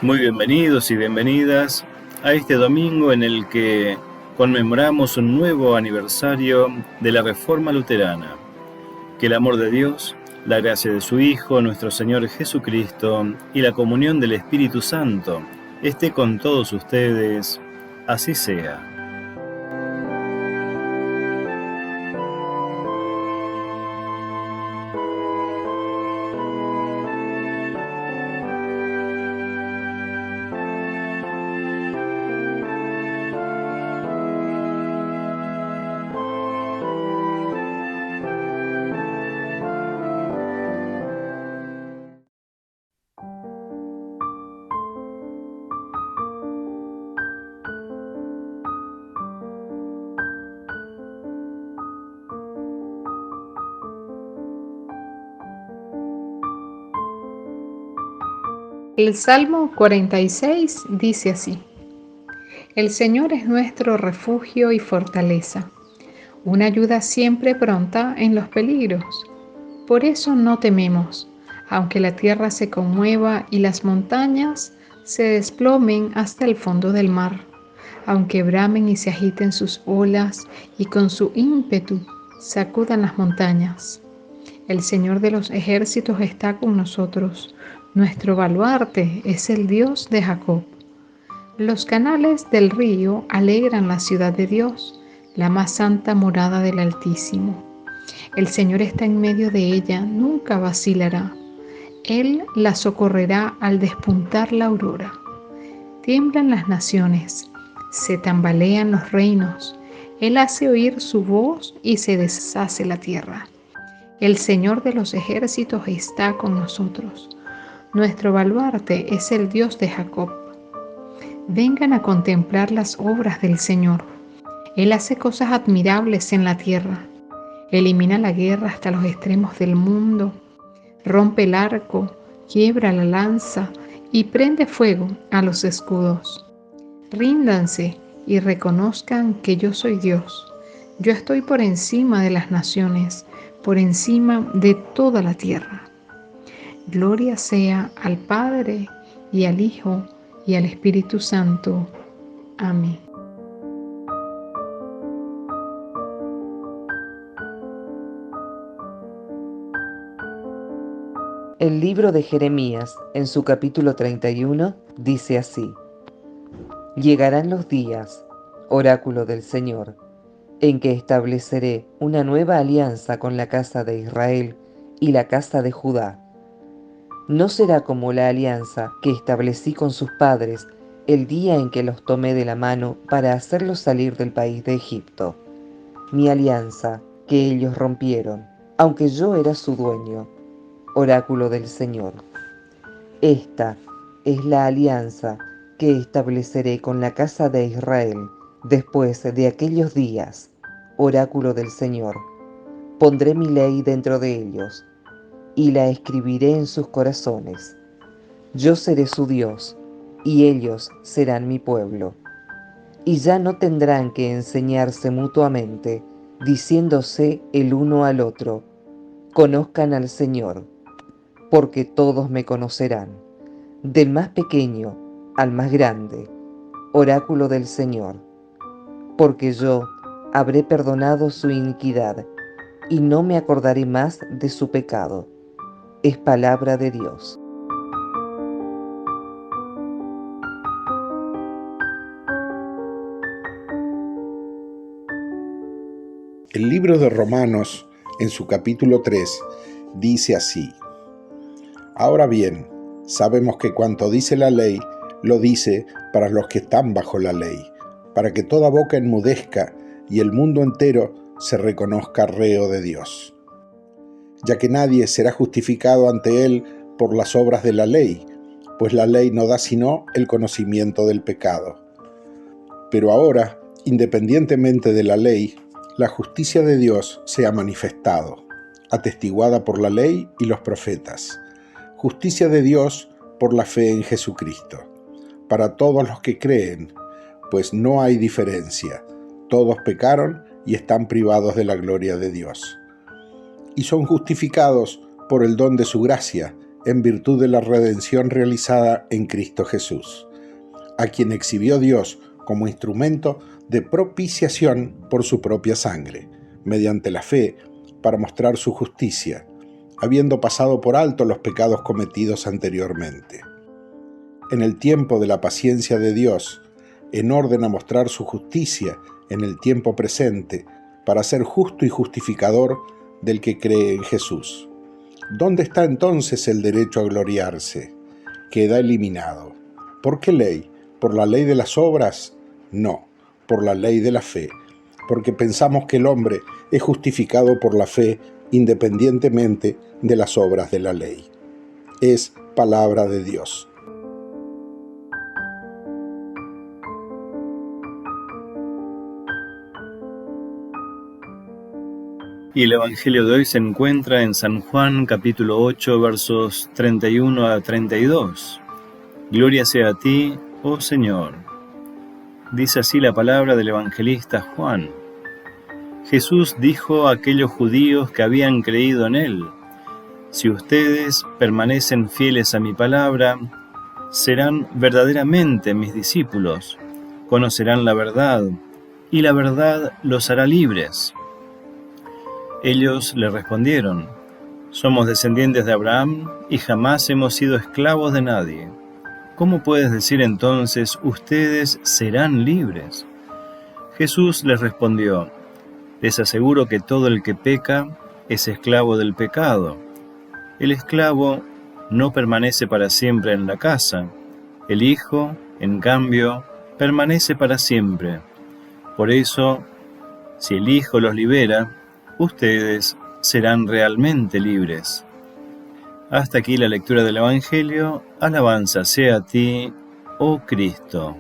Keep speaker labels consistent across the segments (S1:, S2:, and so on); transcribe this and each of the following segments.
S1: Muy bienvenidos y bienvenidas a este domingo en el que conmemoramos un nuevo aniversario de la Reforma Luterana. Que el amor de Dios, la gracia de su Hijo, nuestro Señor Jesucristo, y la comunión del Espíritu Santo esté con todos ustedes. Así sea.
S2: El Salmo 46 dice así: El Señor es nuestro refugio y fortaleza, una ayuda siempre pronta en los peligros. Por eso no tememos, aunque la tierra se conmueva y las montañas se desplomen hasta el fondo del mar, aunque bramen y se agiten sus olas y con su ímpetu sacudan las montañas. El Señor de los ejércitos está con nosotros. Nuestro baluarte es el Dios de Jacob. Los canales del río alegran la ciudad de Dios, la más santa morada del Altísimo. El Señor está en medio de ella, nunca vacilará. Él la socorrerá al despuntar la aurora. Tiemblan las naciones, se tambalean los reinos. Él hace oír su voz y se deshace la tierra. El Señor de los ejércitos está con nosotros. Nuestro baluarte es el Dios de Jacob. Vengan a contemplar las obras del Señor. Él hace cosas admirables en la tierra. Elimina la guerra hasta los extremos del mundo. Rompe el arco, quiebra la lanza y prende fuego a los escudos. Ríndanse y reconozcan que yo soy Dios. Yo estoy por encima de las naciones, por encima de toda la tierra. Gloria sea al Padre, y al Hijo, y al Espíritu Santo. Amén.
S3: El libro de Jeremías, en su capítulo 31, dice así: Llegarán los días, oráculo del Señor, en que estableceré una nueva alianza con la casa de Israel y la casa de Judá. No será como la alianza que establecí con sus padres el día en que los tomé de la mano para hacerlos salir del país de Egipto. Mi alianza que ellos rompieron, aunque yo era su dueño, oráculo del Señor. Esta es la alianza que estableceré con la casa de Israel después de aquellos días, oráculo del Señor. Pondré mi ley dentro de ellos y la escribiré en sus corazones. Yo seré su Dios y ellos serán mi pueblo. Y ya no tendrán que enseñarse mutuamente, diciéndose el uno al otro: conozcan al Señor, porque todos me conocerán, del más pequeño al más grande, oráculo del Señor. Porque yo habré perdonado su iniquidad y no me acordaré más de su pecado. Es palabra de Dios.
S4: El libro de Romanos, en su capítulo 3, dice así: Ahora bien, sabemos que cuanto dice la ley, lo dice para los que están bajo la ley, para que toda boca enmudezca y el mundo entero se reconozca reo de Dios. Ya que nadie será justificado ante él por las obras de la ley, pues la ley no da sino el conocimiento del pecado. Pero ahora, independientemente de la ley, la justicia de Dios se ha manifestado, atestiguada por la ley y los profetas. Justicia de Dios por la fe en Jesucristo, para todos los que creen, pues no hay diferencia. Todos pecaron y están privados de la gloria de Dios. Y son justificados por el don de su gracia, en virtud de la redención realizada en Cristo Jesús, a quien exhibió Dios como instrumento de propiciación por su propia sangre, mediante la fe, para mostrar su justicia, habiendo pasado por alto los pecados cometidos anteriormente. En el tiempo de la paciencia de Dios, en orden a mostrar su justicia en el tiempo presente, para ser justo y justificador del que cree en Jesús. ¿Dónde está entonces el derecho a gloriarse? Queda eliminado. ¿Por qué ley? ¿Por la ley de las obras? No, por la ley de la fe, porque pensamos que el hombre es justificado por la fe independientemente de las obras de la ley. Es palabra de Dios.
S1: Y el Evangelio de hoy se encuentra en San Juan, capítulo 8, versos 31 a 32. Gloria sea a ti, oh Señor. Dice así la palabra del evangelista Juan. Jesús dijo a aquellos judíos que habían creído en él: si ustedes permanecen fieles a mi palabra, serán verdaderamente mis discípulos, conocerán la verdad, y la verdad los hará libres. Ellos le respondieron: somos descendientes de Abraham y jamás hemos sido esclavos de nadie. ¿Cómo puedes decir entonces, ustedes serán libres? Jesús les respondió: les aseguro que todo el que peca es esclavo del pecado. El esclavo no permanece para siempre en la casa. El Hijo, en cambio, permanece para siempre. Por eso, si el Hijo los libera, ustedes serán realmente libres. Hasta aquí la lectura del Evangelio. Alabanza sea a ti, oh Cristo.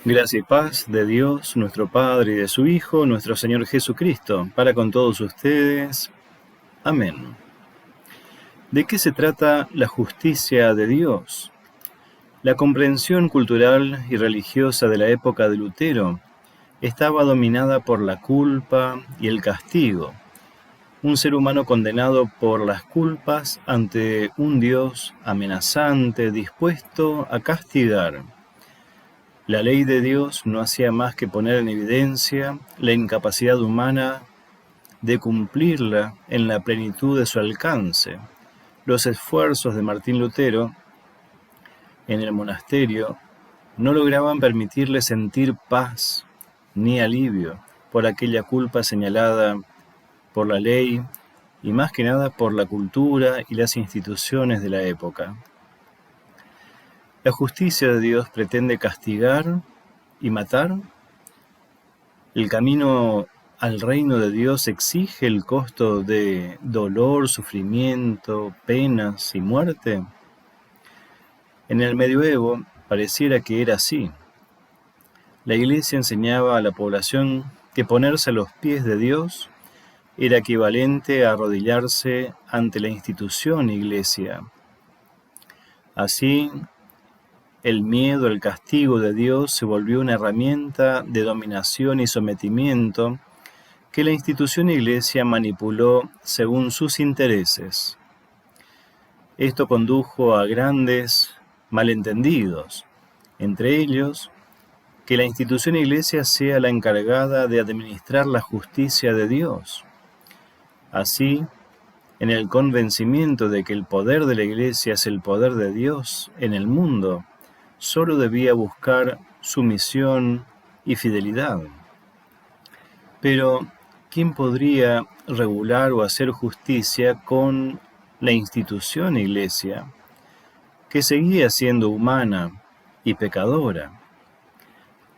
S1: Gracia y paz de Dios, nuestro Padre, y de su Hijo, nuestro Señor Jesucristo, para con todos ustedes. Amén. ¿De qué se trata la justicia de Dios? La comprensión cultural y religiosa de la época de Lutero estaba dominada por la culpa y el castigo. Un ser humano condenado por las culpas ante un Dios amenazante, dispuesto a castigar. La ley de Dios no hacía más que poner en evidencia la incapacidad humana de cumplirla en la plenitud de su alcance. Los esfuerzos de Martín Lutero en el monasterio no lograban permitirle sentir paz ni alivio por aquella culpa señalada por la ley y más que nada por la cultura y las instituciones de la época. ¿La justicia de Dios pretende castigar y matar? ¿El camino al reino de Dios exige el costo de dolor, sufrimiento, penas y muerte? En el medioevo pareciera que era así. La Iglesia enseñaba a la población que ponerse a los pies de Dios era equivalente a arrodillarse ante la institución Iglesia. Así, el miedo al castigo de Dios se volvió una herramienta de dominación y sometimiento que la institución Iglesia manipuló según sus intereses. Esto condujo a grandes malentendidos, entre ellos, que la institución Iglesia sea la encargada de administrar la justicia de Dios. Así, en el convencimiento de que el poder de la Iglesia es el poder de Dios en el mundo, solo debía buscar sumisión y fidelidad. Pero, ¿quién podría regular o hacer justicia con la institución Iglesia, que seguía siendo humana y pecadora?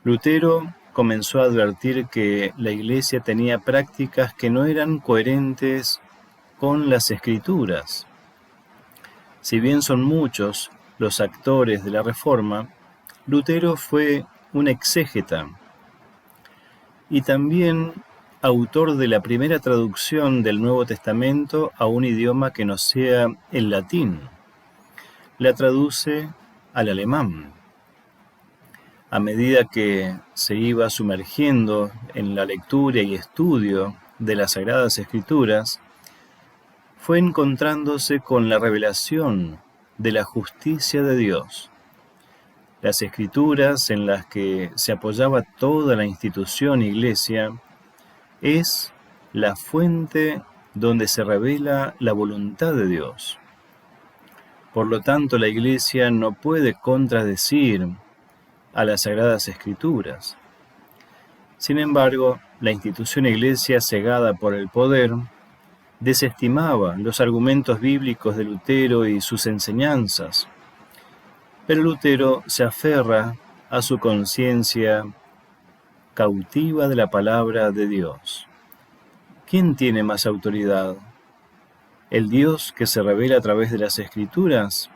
S1: Lutero comenzó a advertir que la Iglesia tenía prácticas que no eran coherentes con las Escrituras. Si bien son muchos los actores de la Reforma, Lutero fue un exégeta y también autor de la primera traducción del Nuevo Testamento a un idioma que no sea el latín. La traduce al alemán. A medida que se iba sumergiendo en la lectura y estudio de las Sagradas Escrituras, fue encontrándose con la revelación de la justicia de Dios. Las Escrituras en las que se apoyaba toda la institución Iglesia es la fuente donde se revela la voluntad de Dios. Por lo tanto, la Iglesia no puede contradecir a las Sagradas Escrituras. Sin embargo, la institución Iglesia, cegada por el poder, desestimaba los argumentos bíblicos de Lutero y sus enseñanzas. Pero Lutero se aferra a su conciencia cautiva de la palabra de Dios. ¿Quién tiene más autoridad? ¿El Dios que se revela a través de las Escrituras?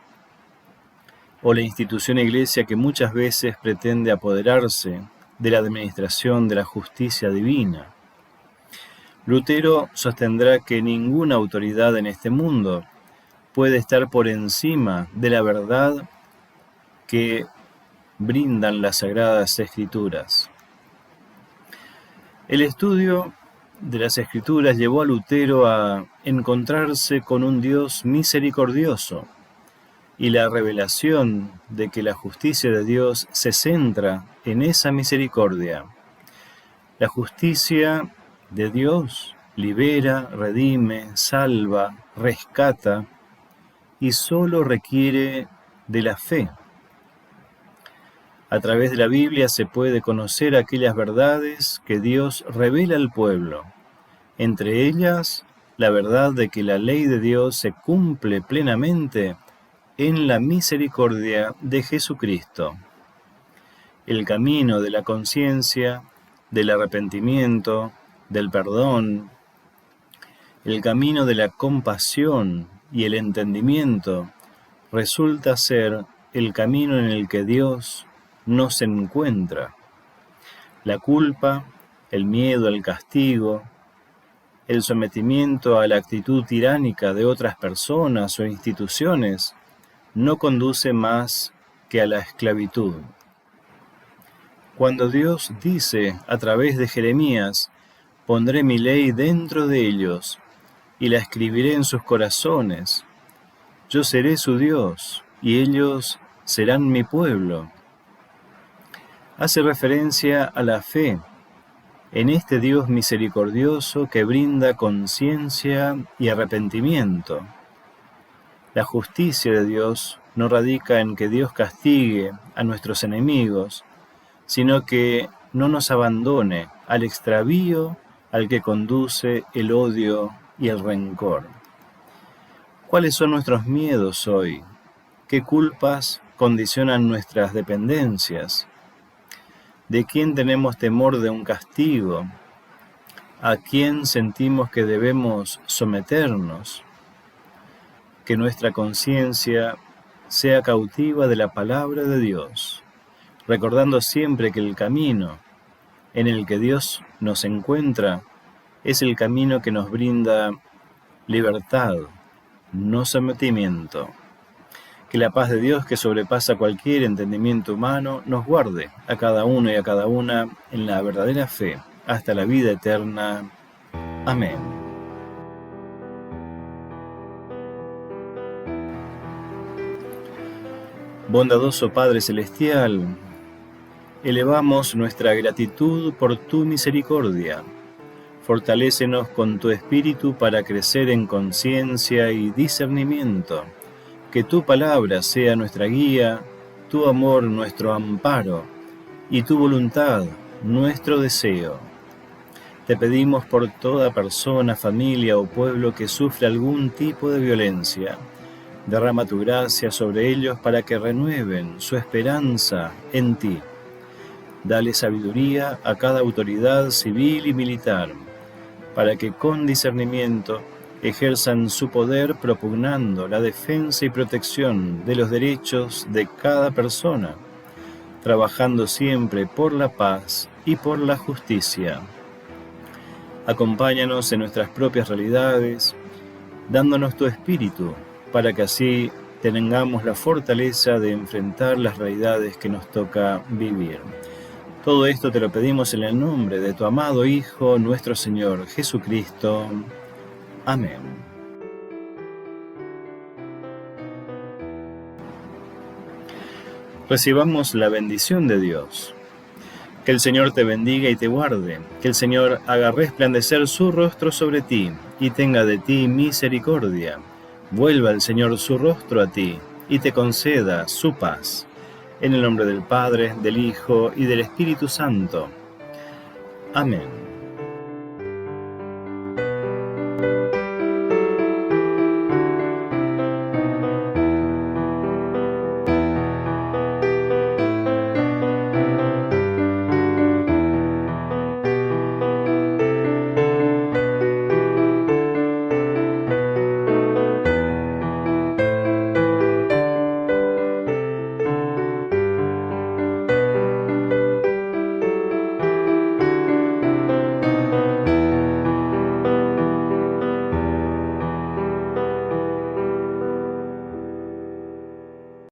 S1: ¿O la institución Iglesia que muchas veces pretende apoderarse de la administración de la justicia divina? Lutero sostendrá que ninguna autoridad en este mundo puede estar por encima de la verdad que brindan las Sagradas Escrituras. El estudio de las Escrituras llevó a Lutero a encontrarse con un Dios misericordioso, y la revelación de que la justicia de Dios se centra en esa misericordia. La justicia de Dios libera, redime, salva, rescata y solo requiere de la fe. A través de la Biblia se puede conocer aquellas verdades que Dios revela al pueblo, entre ellas la verdad de que la ley de Dios se cumple plenamente en la misericordia de Jesucristo. El camino de la conciencia, del arrepentimiento, del perdón, el camino de la compasión y el entendimiento resulta ser el camino en el que Dios nos encuentra. La culpa, el miedo al castigo, el sometimiento a la actitud tiránica de otras personas o instituciones no conduce más que a la esclavitud. Cuando Dios dice a través de Jeremías, «Pondré mi ley dentro de ellos y la escribiré en sus corazones. Yo seré su Dios y ellos serán mi pueblo», hace referencia a la fe en este Dios misericordioso que brinda conciencia y arrepentimiento. La justicia de Dios no radica en que Dios castigue a nuestros enemigos, sino que no nos abandone al extravío al que conduce el odio y el rencor. ¿Cuáles son nuestros miedos hoy? ¿Qué culpas condicionan nuestras dependencias? ¿De quién tenemos temor de un castigo? ¿A quién sentimos que debemos someternos? Que nuestra conciencia sea cautiva de la palabra de Dios, recordando siempre que el camino en el que Dios nos encuentra es el camino que nos brinda libertad, no sometimiento. Que la paz de Dios, que sobrepasa cualquier entendimiento humano, nos guarde a cada uno y a cada una en la verdadera fe, hasta la vida eterna. Amén. Bondadoso Padre Celestial, elevamos nuestra gratitud por tu misericordia. Fortalécenos con tu Espíritu para crecer en conciencia y discernimiento. Que tu palabra sea nuestra guía, tu amor nuestro amparo y tu voluntad nuestro deseo. Te pedimos por toda persona, familia o pueblo que sufre algún tipo de violencia. Derrama tu gracia sobre ellos para que renueven su esperanza en ti. Dale sabiduría a cada autoridad civil y militar, para que con discernimiento ejerzan su poder propugnando la defensa y protección de los derechos de cada persona, trabajando siempre por la paz y por la justicia. Acompáñanos en nuestras propias realidades, dándonos tu espíritu, para que así tengamos la fortaleza de enfrentar las realidades que nos toca vivir. Todo esto te lo pedimos en el nombre de tu amado Hijo, nuestro Señor Jesucristo. Amén. Recibamos la bendición de Dios. Que el Señor te bendiga y te guarde, que el Señor haga resplandecer su rostro sobre ti y tenga de ti misericordia. Vuelva el Señor su rostro a ti y te conceda su paz. En el nombre del Padre, del Hijo y del Espíritu Santo. Amén.